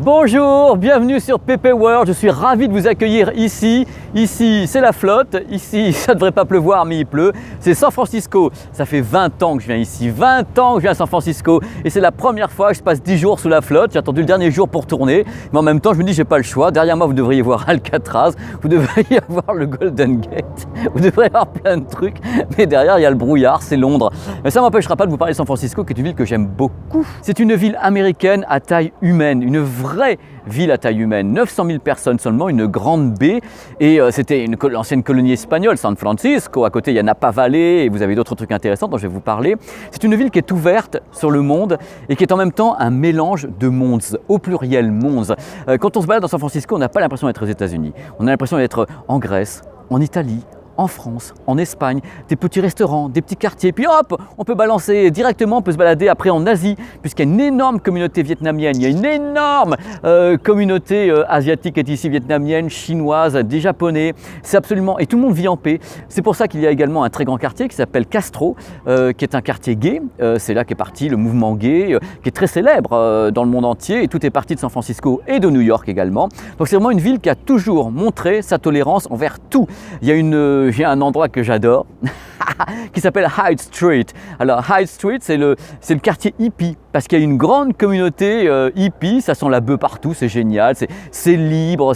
Bonjour, bienvenue sur PP World, je suis ravi de vous accueillir ici. Ici, c'est la flotte, ici, ça ne devrait pas pleuvoir mais il pleut. C'est San Francisco, ça fait 20 ans que je viens ici, 20 ans que je viens à San Francisco et c'est la première fois que je passe 10 jours sous la flotte. J'ai attendu le dernier jour pour tourner, mais en même temps je me dis j'ai pas le choix. Derrière moi vous devriez voir Alcatraz, vous devriez voir le Golden Gate, vous devriez avoir plein de trucs, mais derrière il y a le brouillard, c'est Londres. Mais ça ne m'empêchera pas de vous parler de San Francisco qui est une ville que j'aime beaucoup. C'est une ville américaine à taille humaine, une vraie ville à taille humaine, 900 000 personnes seulement, une grande baie et c'était l'ancienne colonie espagnole, San Francisco, à côté il y a Napa Valley et vous avez d'autres trucs intéressants dont je vais vous parler. C'est une ville qui est ouverte sur le monde et qui est en même temps un mélange de mondes, au pluriel mondes. Quand on se balade dans San Francisco, on n'a pas l'impression d'être aux États-Unis, on a l'impression d'être en Grèce, en Italie, en France, en Espagne, des petits restaurants, des petits quartiers, puis hop, on peut balancer directement, on peut se balader après en Asie, puisqu'il y a une énorme communauté vietnamienne, il y a une énorme communauté asiatique qui est ici, vietnamienne, chinoise, des japonais, c'est absolument, et tout le monde vit en paix. C'est pour ça qu'il y a également un très grand quartier qui s'appelle Castro, qui est un quartier gay, c'est là qu'est parti le mouvement gay, qui est très célèbre dans le monde entier, et tout est parti de San Francisco et de New York également. Donc c'est vraiment une ville qui a toujours montré sa tolérance envers tout. Il y a un endroit que j'adore qui s'appelle Hyde Street. Alors Hyde Street, c'est le quartier hippie parce qu'il y a une grande communauté hippie, ça sent la bœuf partout, c'est génial, c'est libre,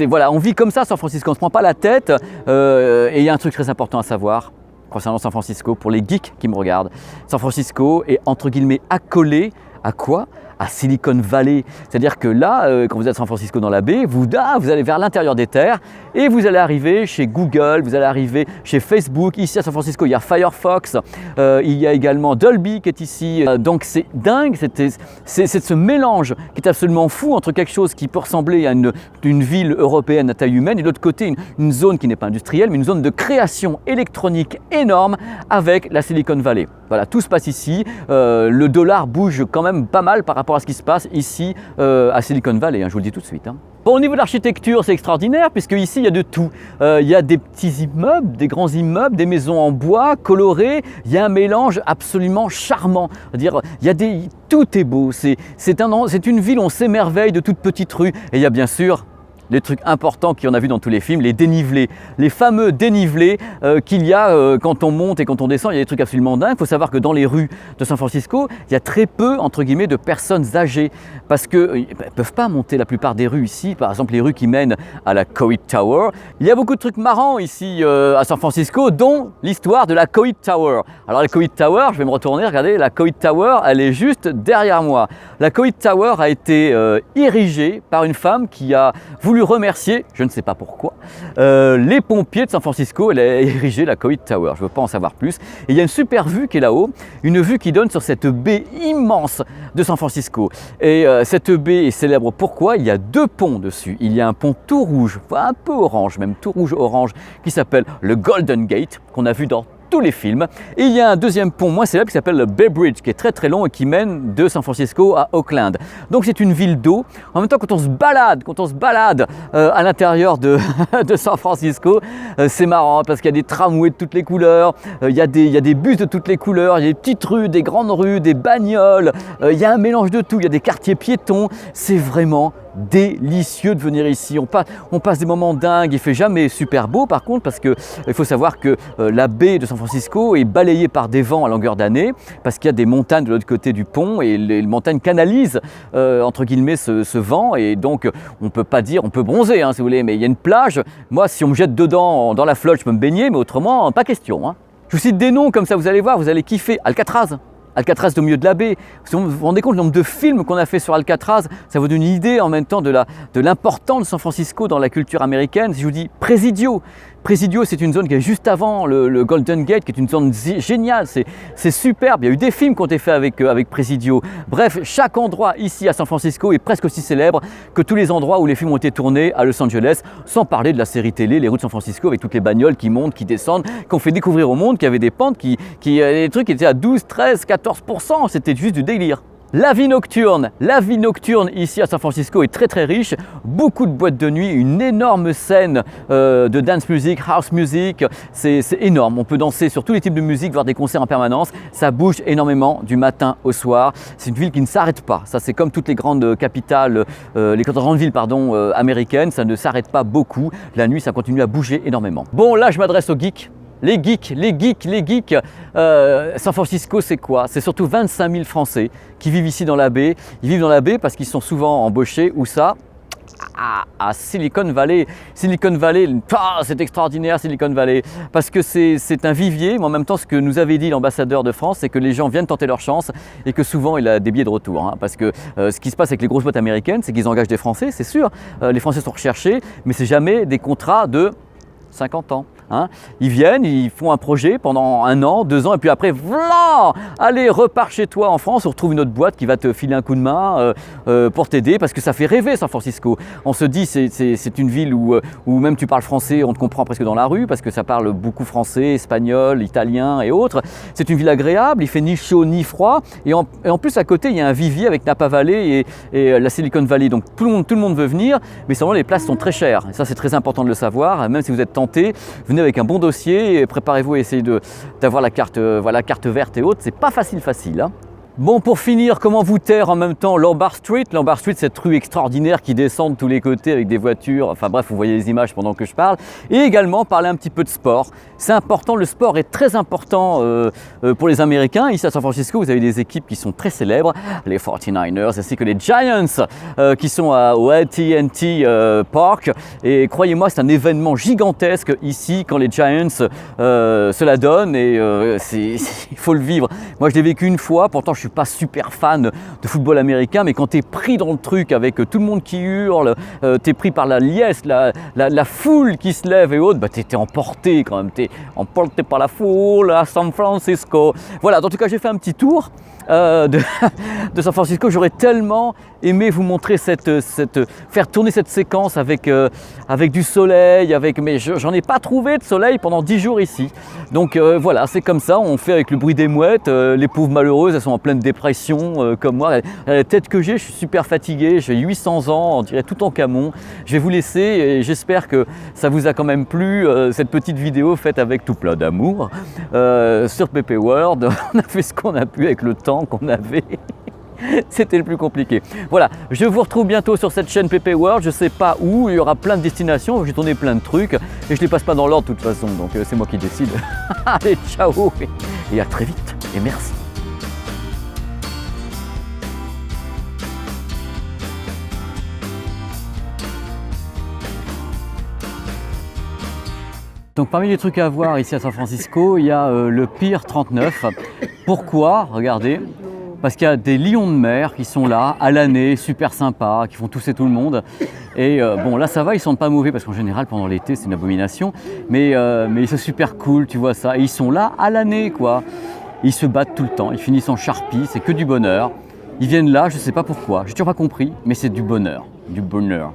voilà, on vit comme ça à San Francisco, on ne se prend pas la tête et il y a un truc très important à savoir concernant San Francisco, pour les geeks qui me regardent. San Francisco est entre guillemets accolé à quoi ? À Silicon Valley. C'est-à-dire que là, quand vous êtes à San Francisco dans la baie, vous allez vers l'intérieur des terres et vous allez arriver chez Google, vous allez arriver chez Facebook. Ici à San Francisco, il y a Firefox, il y a également Dolby qui est ici. Donc c'est dingue, c'est ce mélange qui est absolument fou entre quelque chose qui peut ressembler à une ville européenne à taille humaine et de l'autre côté une zone qui n'est pas industrielle, mais une zone de création électronique énorme avec la Silicon Valley. Voilà, tout se passe ici. Le dollar bouge quand même pas mal par rapport à ce qui se passe ici à Silicon Valley, je vous le dis tout de suite. Bon, au niveau de l'architecture, c'est extraordinaire puisque ici il y a de tout. Il y a des petits immeubles, des grands immeubles, des maisons en bois colorées. Il y a un mélange absolument charmant. C'est-à-dire, tout est beau. C'est une ville où on s'émerveille de toutes petites rues. Et il y a bien sûr les trucs importants qu'on a vu dans tous les films, les dénivelés, les fameux dénivelés qu'il y a quand on monte et quand on descend. Il y a des trucs absolument dingues. Il faut savoir que dans les rues de San Francisco, il y a très peu, entre guillemets, de personnes âgées parce qu'elles ne peuvent pas monter la plupart des rues ici. Par exemple, les rues qui mènent à la Coit Tower. Il y a beaucoup de trucs marrants ici à San Francisco, dont l'histoire de la Coit Tower. Alors la Coit Tower, je vais me retourner, regardez, la Coit Tower, elle est juste derrière moi. La Coit Tower a été érigée par une femme qui a voulu remercier, je ne sais pas pourquoi, les pompiers de San Francisco. Elle a érigé la Coit Tower, je ne veux pas en savoir plus. Et il y a une super vue qui est là-haut, une vue qui donne sur cette baie immense de San Francisco. Et cette baie est célèbre pourquoi il y a deux ponts dessus. Il y a un pont tout rouge, un peu orange, même tout rouge-orange, qui s'appelle le Golden Gate, qu'on a vu dans tous les films. Et il y a un deuxième pont moins célèbre qui s'appelle le Bay Bridge, qui est très très long et qui mène de San Francisco à Oakland. Donc c'est une ville d'eau. En même temps, quand on se balade à l'intérieur de San Francisco, c'est marrant parce qu'il y a des tramways de toutes les couleurs, il y a des bus de toutes les couleurs, il y a des petites rues, des grandes rues, des bagnoles, il y a un mélange de tout, il y a des quartiers piétons. C'est vraiment délicieux de venir ici. On passe des moments dingues. Il fait jamais super beau par contre parce que il faut savoir que la baie de San Francisco est balayée par des vents à longueur d'année parce qu'il y a des montagnes de l'autre côté du pont et les montagnes canalisent entre guillemets ce vent et donc on peut pas dire, on peut bronzer si vous voulez, mais il y a une plage. Moi si on me jette dedans dans la flotte je peux me baigner, mais autrement pas question. Je vous cite des noms comme ça, vous allez voir, vous allez kiffer. Alcatraz au milieu de la baie. Vous vous rendez compte du nombre de films qu'on a fait sur Alcatraz, ça vous donne une idée en même temps de l'importance de San Francisco dans la culture américaine. Si je vous dis Presidio, c'est une zone qui est juste avant le Golden Gate, qui est une zone géniale, c'est superbe. Il y a eu des films qui ont été faits avec Presidio. Bref, chaque endroit ici à San Francisco est presque aussi célèbre que tous les endroits où les films ont été tournés à Los Angeles, sans parler de la série télé Les Routes de San Francisco, avec toutes les bagnoles qui montent, qui descendent, qu'on fait découvrir au monde, qui avaient des pentes, des trucs qui étaient à 12, 13, 14%, c'était juste du délire. La vie nocturne ici à San Francisco est très très riche, beaucoup de boîtes de nuit, une énorme scène de dance music, house music, c'est énorme, on peut danser sur tous les types de musique, voir des concerts en permanence, ça bouge énormément du matin au soir, c'est une ville qui ne s'arrête pas, ça c'est comme toutes les grandes capitales, les grandes villes américaines, ça ne s'arrête pas beaucoup, la nuit ça continue à bouger énormément. Bon là je m'adresse aux geeks. Les geeks. San Francisco, c'est quoi? C'est surtout 25 000 Français qui vivent ici dans la baie. Ils vivent dans la baie parce qu'ils sont souvent embauchés. Où ça? À Silicon Valley. Silicon Valley, c'est extraordinaire Silicon Valley. Parce que c'est un vivier, mais en même temps, ce que nous avait dit l'ambassadeur de France, c'est que les gens viennent tenter leur chance et que souvent, il a des billets de retour. Hein, parce que ce qui se passe avec les grosses boîtes américaines, c'est qu'ils engagent des Français, c'est sûr. Les Français sont recherchés, mais c'est jamais des contrats de 50 ans. Hein. Ils viennent, ils font un projet pendant 1 an, 2 ans, et puis après, voilà, allez, repars chez toi en France, on retrouve une autre boîte qui va te filer un coup de main pour t'aider, parce que ça fait rêver San Francisco. On se dit, c'est une ville où même tu parles français, on te comprend presque dans la rue, parce que ça parle beaucoup français, espagnol, italien et autres. C'est une ville agréable, il fait ni chaud ni froid, et en plus à côté, il y a un vivier avec Napa Valley et la Silicon Valley, donc tout le monde veut venir, mais seulement les places sont très chères, et ça c'est très important de le savoir, même si vous êtes tenté, venez avec un bon dossier et préparez-vous à essayer d'avoir la carte verte et autres. C'est pas facile. Hein. Bon, pour finir, comment vous taire en même temps Lombard Street, cette rue extraordinaire qui descend de tous les côtés avec des voitures, enfin bref, vous voyez les images pendant que je parle, et également parler un petit peu de sport. C'est important, le sport est très important pour les Américains. Ici à San Francisco, vous avez des équipes qui sont très célèbres, les 49ers ainsi que les Giants qui sont au AT&T Park, et croyez-moi, c'est un événement gigantesque ici quand les Giants se la donnent, et il faut le vivre. Moi je l'ai vécu une fois, pourtant je suis pas super fan de football américain, mais quand tu es pris dans le truc avec tout le monde qui hurle, tu es pris par la liesse, la foule qui se lève et autres, bah, tu es emporté quand même, tu es emporté par la foule à San Francisco. Voilà, en tout cas j'ai fait un petit tour de San Francisco. J'aurais tellement aimé vous montrer faire tourner cette séquence avec du soleil, mais j'en ai pas trouvé de soleil pendant 10 jours ici. Donc voilà, c'est comme ça, on fait avec le bruit des mouettes, les pauvres malheureuses, elles sont en pleine dépression comme moi. La tête que j'ai, je suis super fatigué, j'ai 800 ans, on dirait tout en camon. Je vais vous laisser et j'espère que ça vous a quand même plu, cette petite vidéo faite avec tout plein d'amour sur PP World. On a fait ce qu'on a pu avec le temps qu'on avait. C'était le plus compliqué. Voilà, je vous retrouve bientôt sur cette chaîne PP World. Je sais pas où, il y aura plein de destinations. J'ai tourné plein de trucs et je les passe pas dans l'ordre de toute façon. Donc c'est moi qui décide. Allez, ciao et à très vite et merci. Donc parmi les trucs à voir ici à San Francisco, il y a le Pier 39. Pourquoi? Regardez. Parce qu'il y a des lions de mer qui sont là à l'année, super sympas, qui font tousser tout le monde. Et bon, là ça va, ils sentent pas mauvais parce qu'en général pendant l'été c'est une abomination. Mais c'est super cool, tu vois ça. Et ils sont là à l'année quoi. Ils se battent tout le temps, ils finissent en charpie, c'est que du bonheur. Ils viennent là, je sais pas pourquoi, j'ai toujours pas compris, mais c'est du bonheur, du bonheur.